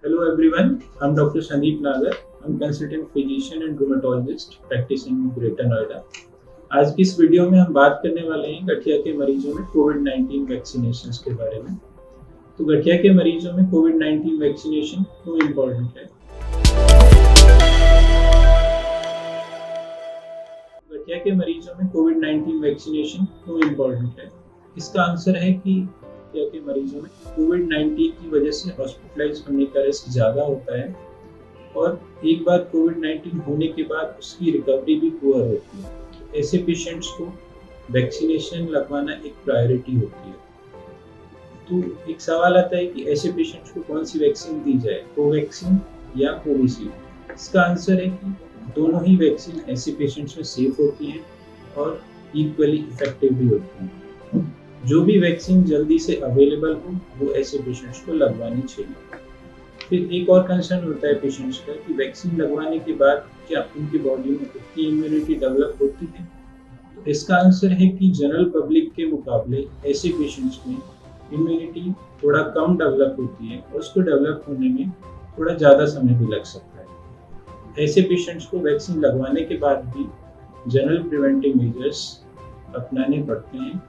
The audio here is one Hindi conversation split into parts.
Hello everyone, I'm Dr. Sandeep Nagar. I'm consultant physician and rheumatologist practicing in Greater Noida. आज की इस वीडियो में हम बात करने वाले हैं गठिया के मरीजों में कोविड-19 वैक्सीनेशंस के बारे में। तो गठिया के मरीजों में कोविड-19 वैक्सीनेशन क्यों इम्पोर्टेंट है? गठिया के मरीजों में कोविड-19 वैक्सीनेशन क्यों इम्पोर्टेंट है? इसका आंसर है कि गठिया के मरीजों में कोविड-19 की वजह से हॉस्पिटलाइज होने का रिस्क ज़्यादा होता है और एक बार कोविड-19 होने के बाद उसकी रिकवरी भी पुअर होती है। ऐसे पेशेंट्स को वैक्सीनेशन लगवाना एक प्रायोरिटी होती है। तो एक सवाल आता है कि ऐसे पेशेंट्स को कौन सी वैक्सीन दी जाए, कोवैक्सीन या कोविशील्ड? इसका आंसर है कि दोनों ही वैक्सीन ऐसे पेशेंट्स में सेफ होती हैं और इक्वली इफेक्टिव भी होती हैं। जो भी वैक्सीन जल्दी से अवेलेबल हो वो ऐसे पेशेंट्स को लगवानी चाहिए। फिर एक और कंसर्न होता है पेशेंट्स का कि वैक्सीन लगवाने के बाद क्या उनकी बॉडी में उतनी इम्यूनिटी डेवलप होती है? तो इसका आंसर है कि जनरल पब्लिक के मुकाबले ऐसे पेशेंट्स में इम्यूनिटी थोड़ा कम डेवलप होती है और उसको डेवलप होने में थोड़ा ज़्यादा समय भी लग सकता है। ऐसे पेशेंट्स को वैक्सीन लगवाने के बाद भी जनरल प्रिवेंटिव मेजर्स अपनाने पड़ते हैं।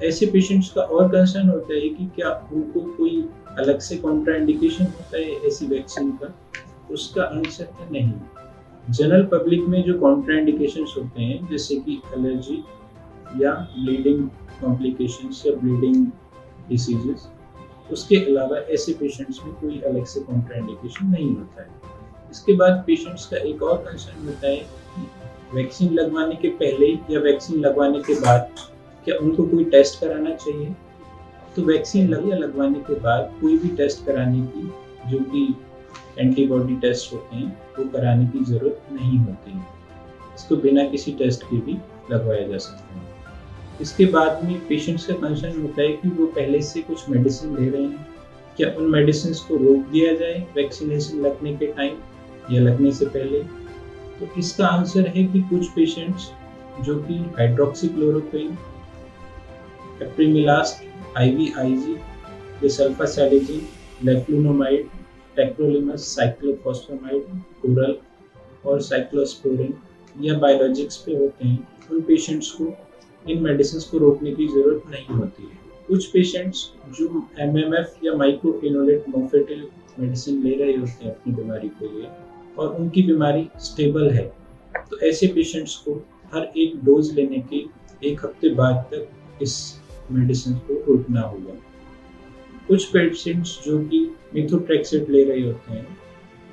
ऐसे पेशेंट्स का और कंसर्न होता है कि क्या उनको कोई अलग से कॉन्ट्राइंडिकेशन होता है ऐसी वैक्सीन का? उसका आंसर है नहीं। जनरल पब्लिक में जो कॉन्ट्राइंडिकेशंस होते हैं जैसे कि एलर्जी या ब्लीडिंग कॉम्प्लिकेशंस या ब्लीडिंग डिसीजेस, उसके अलावा ऐसे पेशेंट्स में कोई अलग से कॉन्ट्राइंडिकेशन नहीं होता है। इसके बाद पेशेंट्स का एक और कंसर्न होता है कि वैक्सीन लगवाने के पहले या वैक्सीन लगवाने के बाद क्या उनको कोई टेस्ट कराना चाहिए? तो वैक्सीन लगवाने के बाद कोई भी टेस्ट कराने की, जो कि एंटीबॉडी टेस्ट होते हैं, वो कराने की ज़रूरत नहीं होती है। इसको बिना किसी टेस्ट के भी लगवाया जा सकता है। इसके बाद में पेशेंट्स का कंसर्न होता है कि वो पहले से कुछ मेडिसिन ले रहे हैं, क्या उन मेडिसिन को रोक दिया जाए वैक्सीनेशन लगने के टाइम या लगने से पहले? तो इसका आंसर है कि कुछ पेशेंट्स जो कि हाइड्रोक्सीक्लोरोक्विन, एप्रिमिलास्ट, IVIG, सल्फासैलिजिन, लेफ्लुनोमाइड, टेक्रोलिमस, साइक्लोफॉस्फेमाइड, कोरल और साइक्लोस्पोरिन या बायोलॉजिक्स पे होते हैं, उन पेशेंट्स को इन मेडिसिन को रोकने की ज़रूरत नहीं होती है। कुछ पेशेंट्स जो MMF या माइक्रोफिनोलेट मोफेटिल मेडिसिन ले रहे होते हैं अपनी बीमारी के लिए और उनकी बीमारी स्टेबल है, तो ऐसे पेशेंट्स को हर एक डोज लेने के एक हफ्ते बाद तक इस मेडिसिन को रोकना होगा। कुछ पेशेंट्स जो कि मिथोट्रेक्सेट ले रहे होते हैं,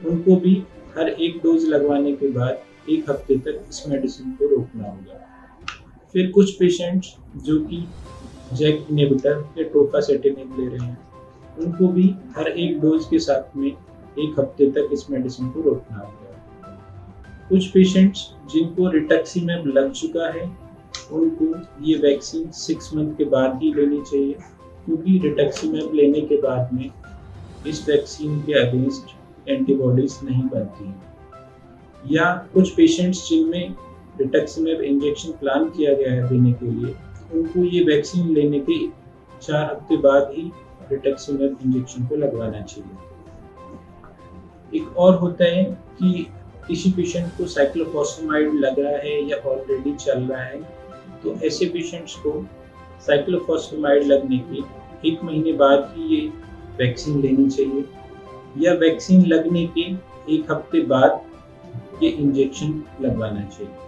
उनको भी हर एक डोज लगवाने के बाद एक हफ्ते तक इस मेडिसिन को रोकना होगा। फिर कुछ पेशेंट्स जो कि जैक इनहिबिटर या टोफासेटिनिब ले रहे हैं, उनको भी हर एक डोज के साथ में एक हफ्ते तक इस मेडिसिन को रोकना होगा। कुछ पेशेंट्स जिनको रिटक्सीमैब लग चुका है, उनको ये वैक्सीन 6 मंथ के बाद ही लेनी चाहिए, क्योंकि रिटक्सीमैब लेने के बाद में इस वैक्सीन के अगेंस्ट एंटीबॉडीज नहीं बनती हैं। या कुछ पेशेंट्स जिनमें रिटक्सीमैब इंजेक्शन प्लान किया गया है देने के लिए, उनको ये वैक्सीन लेने के 4 हफ्ते बाद ही रिटक्सीमैब इंजेक्शन को लगवाना चाहिए। एक और होता है कि किसी पेशेंट को साइक्लोफॉस्फेमाइड लग रहा है या ऑलरेडी चल रहा है, तो ऐसे पेशेंट्स को साइक्लोफॉस्फेमाइड लगने के 1 महीने बाद ही ये वैक्सीन लेनी चाहिए या वैक्सीन लगने के 1 हफ्ते बाद ये इंजेक्शन लगवाना चाहिए।